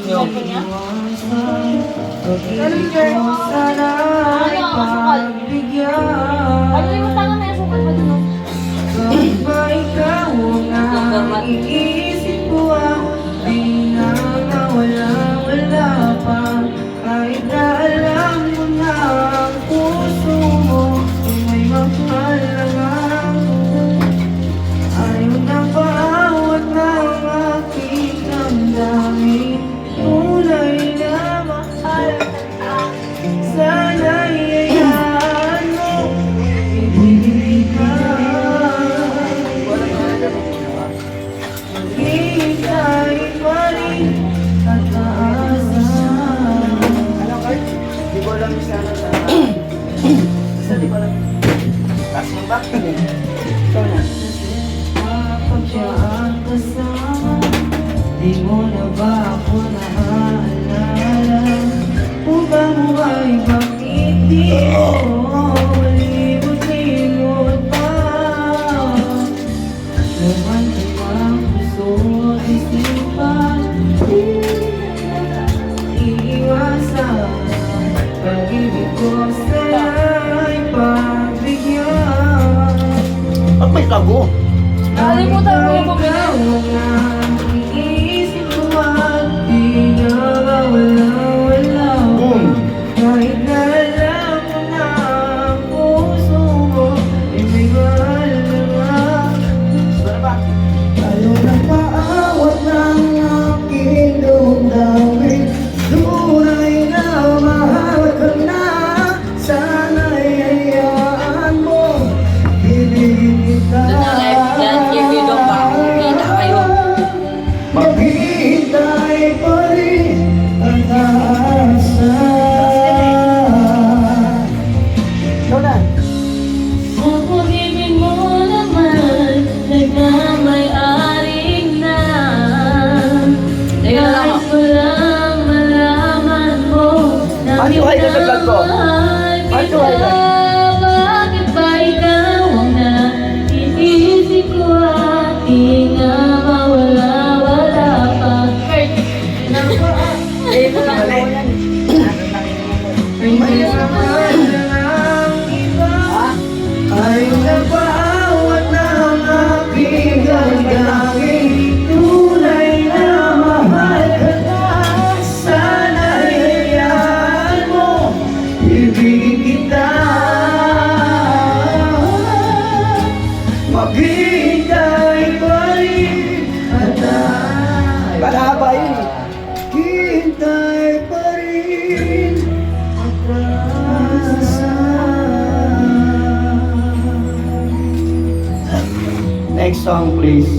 nyo. Ano yung tangan na yung sukat mo dun? Iisip ko di na mawala pa. Kahit na alam mo na ang puso mo may mahal lang ako. Ayaw na bawat ng aking damdamin. Tunay na mahal sana'y hayaan mo. Ibigay ka. Maghihintay pa rin at aasa. Ano, Kurt? Di ko alam yung sana sa... Isa, di ko alam. Taas mo ba? Ikaw na. Kapag siya ang kasama, di mo na ba ako naaalala? Upang buhay bakit di mo malimot-limot pa? Naman ang puso at isipan, iiwasan. Pag-ibig ko sa'y pagbigyan. Ba't may tago? Nakalimutan mo yung bumili. Iisip ko at di na mawala-wala. Kahit na alam mo na ang puso mo ay may mahal lang. Ayaw na paawat ng aking damdamin. Tunay na mahal ka na. Sana'y hayaan mo. Ibigin kita. Maghihintay pa rin ang aasa. Ikaw na. Sa pag-ibig mo naman, nagmamay-aring na. Nais ko lang malaman mo na Ano yung highlight ng vlog ko? Ano yung highlight? Bakit ba ikaw ang naiisip ko at di na mawala-wala pa? Ay mahal ang iba. Ay nabawat ng aking damdamin. Tunay na mahal ka na. Sana'y hayaan mo. Ibigin kita. Maghihintay pa rin at ay Palahaba yun eh. hintay pa rin at aasa. Next song please.